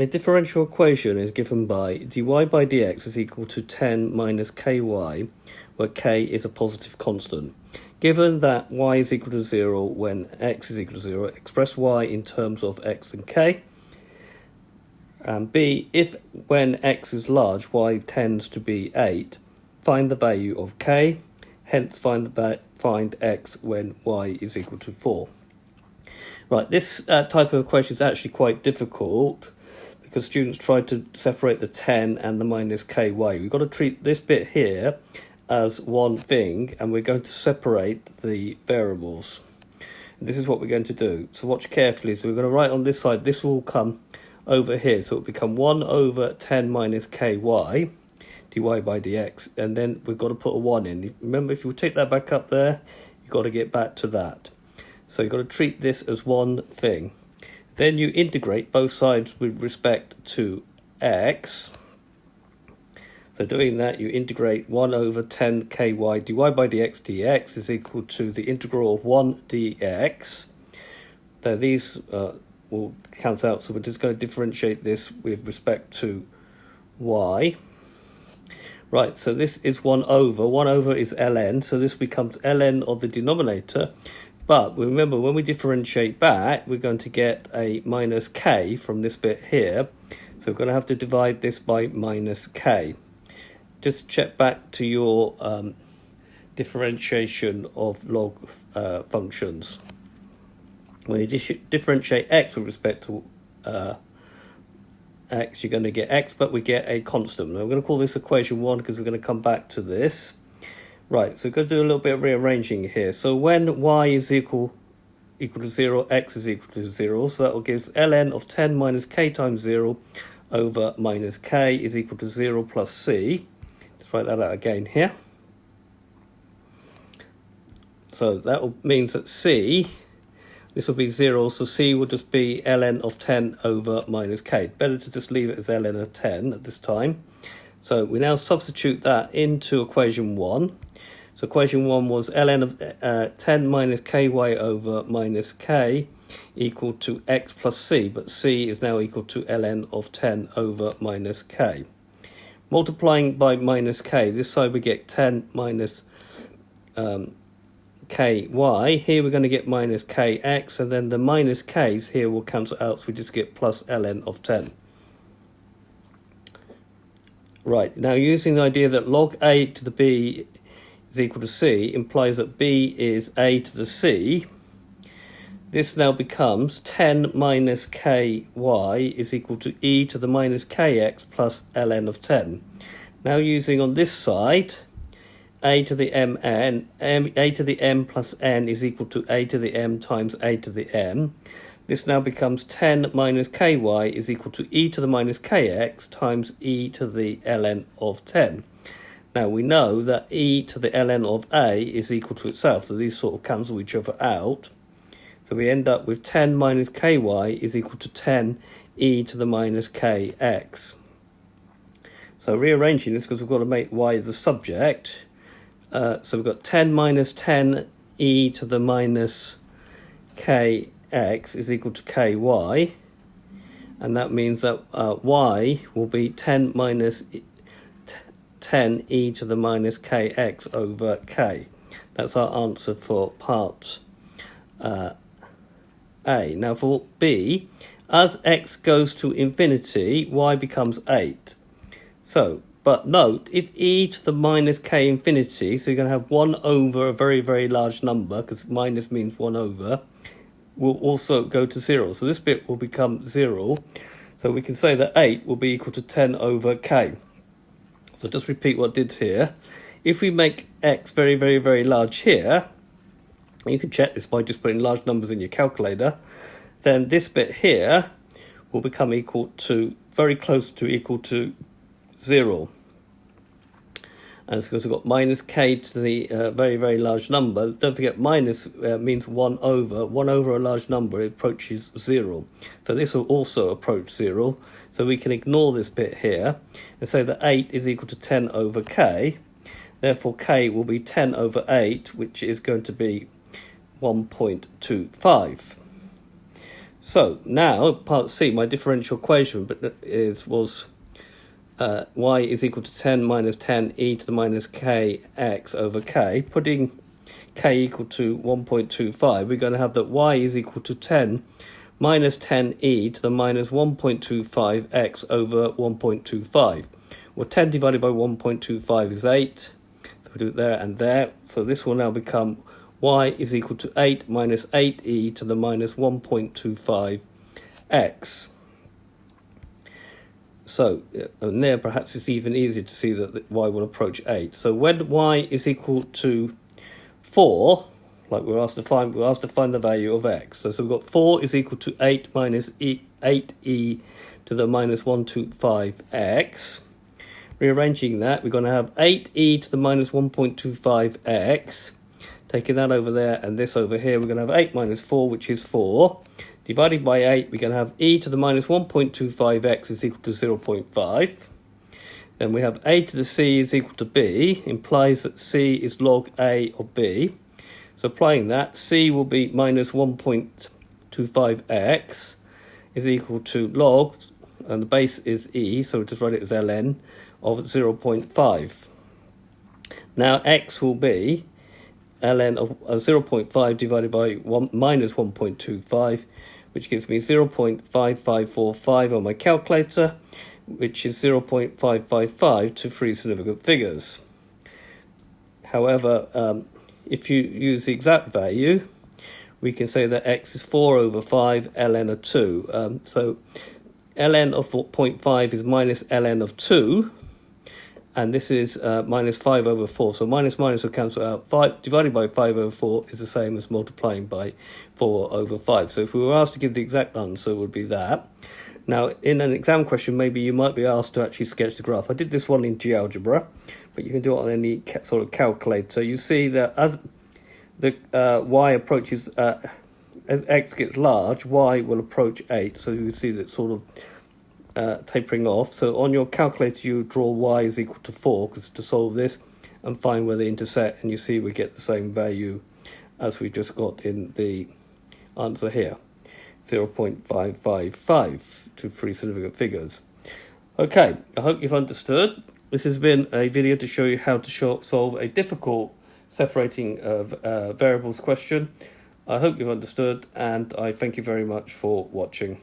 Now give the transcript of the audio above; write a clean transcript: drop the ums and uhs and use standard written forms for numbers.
A differential equation is given by dy by dx is equal to 10 minus ky, where k is a positive constant. Given that y is equal to 0 when x is equal to 0, express y in terms of x and k. And b, if when x is large, y tends to be 8, find the value of k, hence find x when y is equal to 4. Right, this type of equation is actually quite difficult because students try to separate the 10 and the minus ky. We've got to treat this bit here as one thing, and we're going to separate the variables. This is what we're going to do. So watch carefully. So we're going to write on this side, this will come over here. So it will become 1 over 10 minus ky, dy by dx, and then we've got to put a 1 in. Remember, if you take that back up there, you've got to get back to that. So you've got to treat this as one thing. Then you integrate both sides with respect to x. So doing that, you integrate 1 over 10 ky dy by dx is equal to the integral of 1 dx. Now these will cancel out, so we're just going to differentiate this with respect to y. Right, so this is 1 over. 1 over is ln, so this becomes ln of the denominator. But remember, when we differentiate back, we're going to get a minus k from this bit here. So we're going to have to divide this by minus k. Just check back to your differentiation of log functions. When you differentiate x with respect to x, you're going to get x, but we get a constant. Now we're going to call this equation 1 because we're going to come back to this. Right, so we're going to do a little bit of rearranging here. So when y is equal to 0, x is equal to 0, so that will give us ln of 10 minus k times 0 over minus k is equal to 0 plus c. Let's write that out again here. So that means that c, this will be 0, so c will just be ln of 10 over minus k. Better to just leave it as ln of 10 at this time. So we now substitute that into equation 1. So equation 1 was ln of 10 minus ky over minus k equal to x plus c, but c is now equal to ln of 10 over minus k. Multiplying by minus k, this side we get 10 minus ky. Here we're going to get minus kx, and then the minus k's here will cancel out, so we just get plus ln of 10. Right, now using the idea that log a to the b is equal to c implies that b is a to the c, this now becomes 10 minus ky is equal to e to the minus kx plus ln of 10. Now using on this side, a to the a to the m plus n is equal to a to the m times a to the m. This now becomes 10 minus ky is equal to e to the minus kx times e to the ln of 10. Now we know that e to the ln of a is equal to itself, so these sort of cancel each other out. So we end up with 10 minus ky is equal to 10 e to the minus kx. So rearranging this, because we've got to make y the subject, so we've got 10 minus 10 e to the minus kx is equal to ky, and that means that y will be 10 minus 10 e to the minus kx over k. That's our answer for part A. Now for B, as x goes to infinity, y becomes 8. So, but note, if e to the minus k infinity, so you're going to have 1 over a very, very large number, because minus means 1 over, will also go to 0. So this bit will become 0. So we can say that 8 will be equal to 10 over k. So just repeat what I did here. If we make x very, very, very large here, you can check this by just putting large numbers in your calculator, then this bit here will become equal to, very close to equal to 0. And it's because we've got minus k to the very, very large number. Don't forget, minus means 1 over. 1 over a large number, it approaches 0. So this will also approach 0. So we can ignore this bit here and say that 8 is equal to 10 over k. Therefore, k will be 10 over 8, which is going to be 1.25. So now part C, my differential equation was y is equal to 10 minus 10 e to the minus kx over k. Putting k equal to 1.25, we're going to have that y is equal to 10 minus 10e to the minus 1.25x over 1.25. Well, 10 divided by 1.25 is 8. So we do it there and there. So this will now become y is equal to 8 minus 8e to the minus 1.25x. So, and there perhaps it's even easier to see that y will approach 8. So when y is equal to 4, like we're asked to find the value of x. So we've got 4 is equal to 8 minus 8e to the minus 125x. Rearranging that, we're going to have 8e to the minus 1.25x. Taking that over there and this over here, we're going to have 8 minus 4, which is 4. Divided by 8, we're going to have e to the minus 1.25x is equal to 0.5. Then we have a to the c is equal to b, implies that c is log a of b. So applying that, c will be minus 1.25x is equal to log, and the base is e, so we'll just write it as ln, of 0.5. Now x will be ln of 0.5 divided by minus 1.25, which gives me 0.5545 on my calculator, which is 0.555 to three significant figures. However, if you use the exact value, we can say that x is 4 over 5, ln of 2. So ln of 0.5 is minus ln of 2, and this is minus 5 over 4. So minus minus will cancel out. 5 divided by 5 over 4 is the same as multiplying by 4 over 5. So if we were asked to give the exact answer, it would be that. Now, in an exam question, maybe you might be asked to actually sketch the graph. I did this one in GeoGebra, but you can do it on any sort of calculator. You see that as the y approaches, as x gets large, y will approach 8. So you see that sort of tapering off. So on your calculator, you draw y is equal to 4 because to solve this and find where they intersect, and you see we get the same value as we just got in the answer here, 0.555 to three significant figures. Okay, I hope you've understood. This has been a video to show you how to solve a difficult separating of variables question. I hope you've understood, and I thank you very much for watching.